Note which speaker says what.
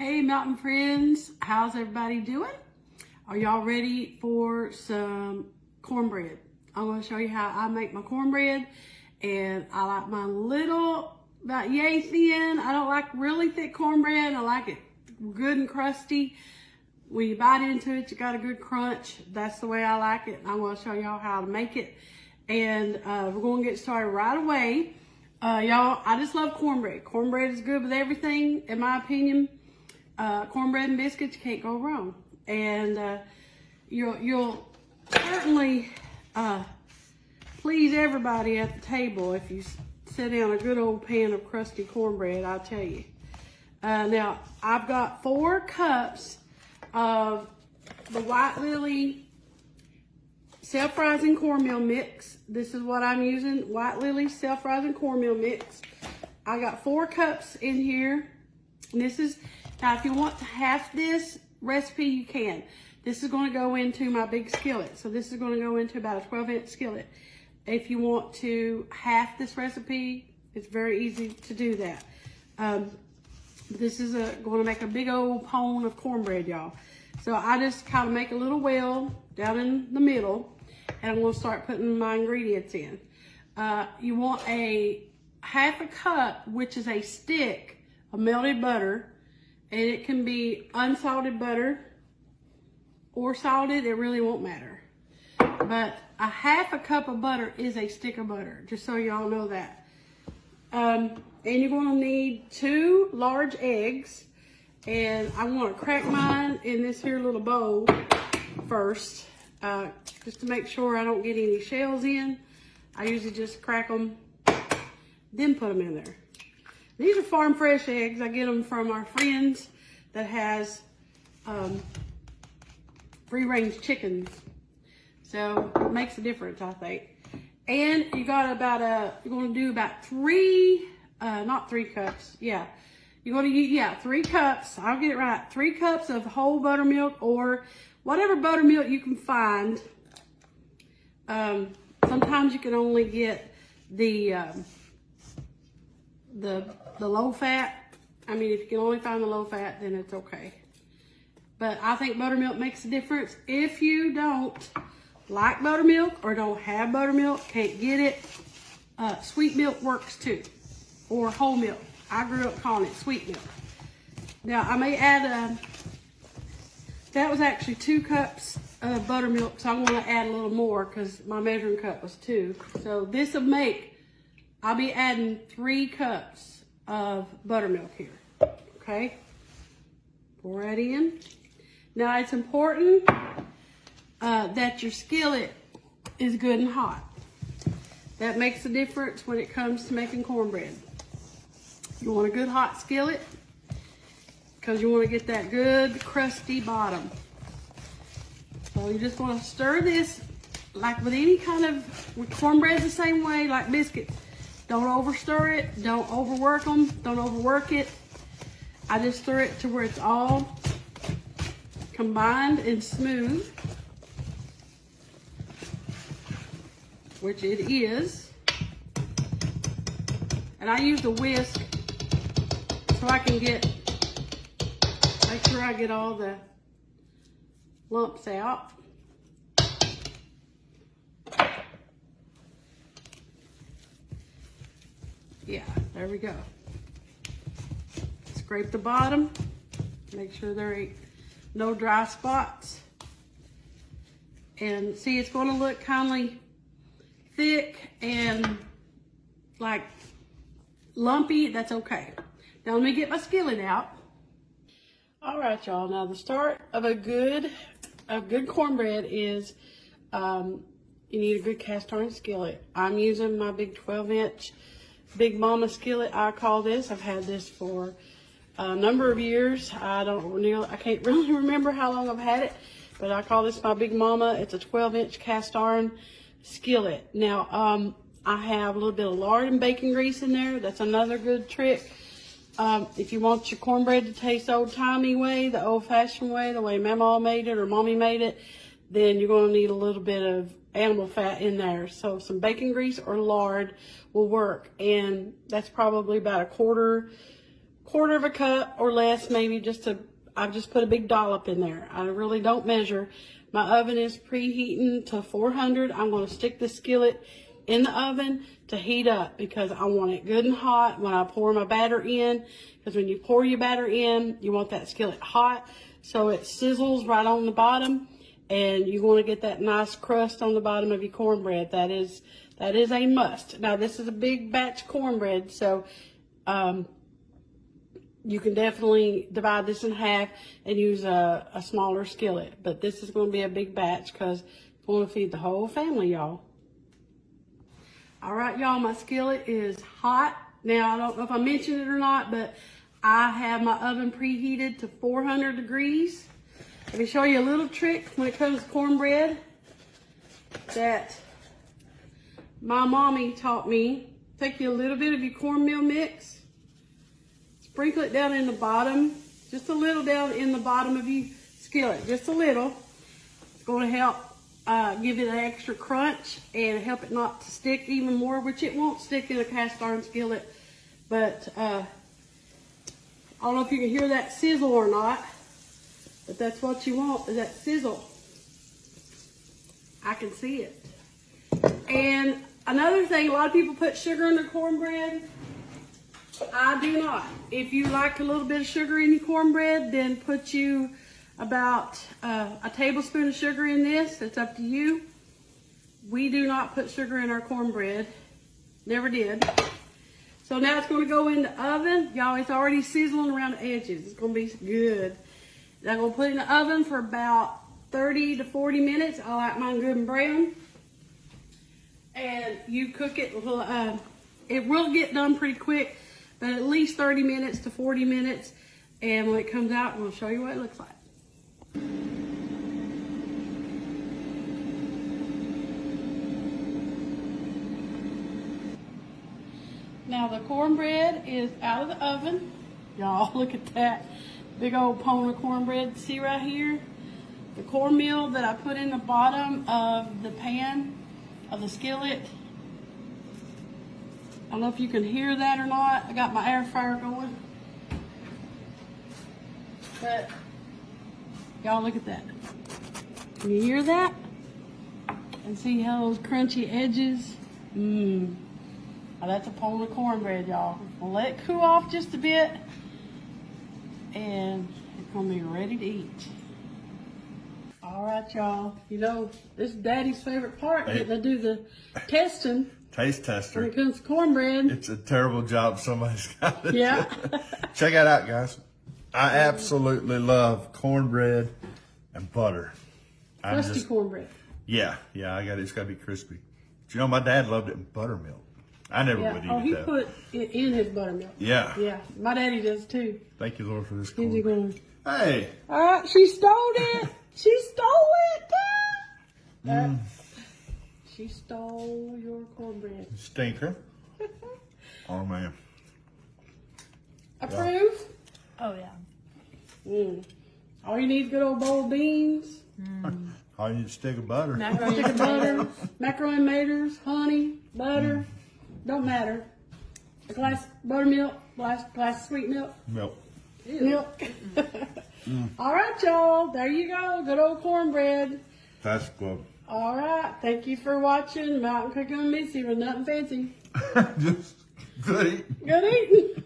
Speaker 1: Hey mountain friends, how's everybody doing? Are y'all ready for some cornbread? I'm going to show you how I make my cornbread, and I like mine little, about yay thin. I don't like really thick cornbread. I like it good and crusty. When you bite into it, you got a good crunch. That's the way I like it. I'm going to show y'all how to make it, and we're going to get started right away. Y'all, I just love cornbread. Cornbread is good with everything, in my opinion. Cornbread and biscuits, you can't go wrong. And you'll certainly please everybody at the table if you sit down a good old pan of crusty cornbread, I'll tell you. Now, I've got 4 cups of the White Lily self-rising cornmeal mix. This is what I'm using, White Lily self-rising cornmeal mix. I got 4 cups in here. And this is, now if you want to half this recipe, you can. This is going to go into my big skillet. So this is going to go into about a 12-inch skillet. If you want to half this recipe, it's very easy to do that. This is going to make a big old pone of cornbread, y'all. So I just kind of make a little well down in the middle, and I'm going to start putting my ingredients in. You want a half a cup, which is a stick of melted butter, and it can be unsalted butter or salted, it really won't matter. But a half a cup of butter is a stick of butter, just so y'all know that. And you're gonna need 2 large eggs, and I wanna crack mine in this here little bowl first, just to make sure I don't get any shells in. I usually just crack them, then put them in there. These are farm fresh eggs. I get them from our friends that has free range chickens. So it makes a difference, I think. And you got about you're gonna do about 3, not 3 cups. Yeah, you're gonna use 3 cups. I'll get it right. 3 cups of whole buttermilk or whatever buttermilk you can find. Sometimes you can only get the low fat. I mean, if you can only find the low fat, then it's okay. But I think buttermilk makes a difference. If you don't like buttermilk or don't have buttermilk, can't get it, sweet milk works too, or whole milk. I grew up calling it sweet milk. Now I may add that was actually 2 cups of buttermilk, so I'm going to add a little more because my measuring cup was 2. So this will make, I'll be adding 3 cups of buttermilk here. Okay, pour that in. Now it's important that your skillet is good and hot. That makes a difference when it comes to making cornbread. You want a good hot skillet because you want to get that good crusty bottom. So you just want to stir this like with any kind of, with cornbread the same way, like biscuits. Don't over stir it, don't overwork them, don't overwork it. I just stir it to where it's all combined and smooth, which it is. And I use a whisk so I can make sure I get all the lumps out. Yeah, there we go. Scrape the bottom, make sure there ain't no dry spots. And see, it's going to look kind of thick and like lumpy. That's okay. Now let me get my skillet out. All right, y'all. Now the start of a good cornbread is you need a good cast iron skillet. I'm using my big 12-inch Big Mama skillet, I call this. I've had this for a number of years. I can't really remember how long I've had it, but I call this my Big Mama. It's a 12-inch cast iron skillet. Now, I have a little bit of lard and bacon grease in there. That's another good trick. If you want your cornbread to taste old-timey way, the old-fashioned way, the way Mama made it or Mommy made it, then you're going to need a little bit of animal fat in there. So some bacon grease or lard will work, and that's probably about a quarter quarter of a cup or less, maybe I've just put a big dollop in there. I really don't measure. My oven is preheating to 400. I'm going to stick the skillet in the oven to heat up because I want it good and hot when I pour my batter in. Because when you pour your batter in, you want that skillet hot so it sizzles right on the bottom, and you want to get that nice crust on the bottom of your cornbread. That is a must. Now this is a big batch cornbread, so you can definitely divide this in half and use a smaller skillet. But this is going to be a big batch because it's going to feed the whole family, y'all. All right, y'all, my skillet is hot. Now, I don't know if I mentioned it or not, but I have my oven preheated to 400 degrees. Let me show you a little trick when it comes to cornbread that my mommy taught me. Take you a little bit of your cornmeal mix, sprinkle it down in the bottom, just a little down in the bottom of your skillet, just a little. It's going to help give it an extra crunch and help it not to stick even more, which it won't stick in a cast iron skillet. But I don't know if you can hear that sizzle or not, but that's what you want, is that sizzle. I can see it. And another thing, a lot of people put sugar in their cornbread. I do not. If you like a little bit of sugar in your cornbread, then put you about a tablespoon of sugar in this. It's up to you. We do not put sugar in our cornbread. Never did. So now it's going to go in the oven. Y'all, it's already sizzling around the edges. It's going to be good. I'm going to put it in the oven for about 30 to 40 minutes. I like mine good and brown. And you cook it. It will get done pretty quick, but at least 30 minutes to 40 minutes. And when it comes out, I'm going to show you what it looks like. Now the cornbread is out of the oven. Y'all, look at that big old pone of cornbread. See right here? The cornmeal that I put in the bottom of the pan, of the skillet. I don't know if you can hear that or not. I got my air fryer going. But y'all, look at that. Can you hear that? And see how those crunchy edges? Mmm. Now that's a pone of cornbread, y'all. We'll let it cool off just a bit, and it's gonna be ready to eat. All right, y'all. You know, this is Daddy's favorite part, getting to do the testing.
Speaker 2: Taste tester.
Speaker 1: When it comes to cornbread.
Speaker 2: It's a terrible job somebody's got to
Speaker 1: Yeah.
Speaker 2: do. Check it out, guys. I absolutely love cornbread and butter.
Speaker 1: Crusty cornbread.
Speaker 2: Yeah, it's got to be crispy. But you know, my dad loved it in buttermilk. I never would eat
Speaker 1: Oh,
Speaker 2: it
Speaker 1: he
Speaker 2: though.
Speaker 1: put it in his buttermilk.
Speaker 2: Yeah.
Speaker 1: Yeah, my daddy does too.
Speaker 2: Thank you, Lord, for this
Speaker 1: Kenzie
Speaker 2: cornbread.
Speaker 1: going,
Speaker 2: Hey.
Speaker 1: all right, she stole it. She stole it. She stole your cornbread.
Speaker 2: Stinker. Oh, man.
Speaker 1: Approve?
Speaker 3: Oh, yeah.
Speaker 1: All you need is a good old bowl of beans.
Speaker 2: All you need is a stick of butter.
Speaker 1: Stick of butter, macaroni and maters, honey, butter. Don't matter. A glass of buttermilk, glass of sweet milk.
Speaker 2: Milk.
Speaker 1: Milk. All right, y'all. There you go. Good old cornbread.
Speaker 2: That's good.
Speaker 1: All right. Thank you for watching Mountain Cooking with Missy with nothing fancy.
Speaker 2: Just good eating.
Speaker 1: Good eating.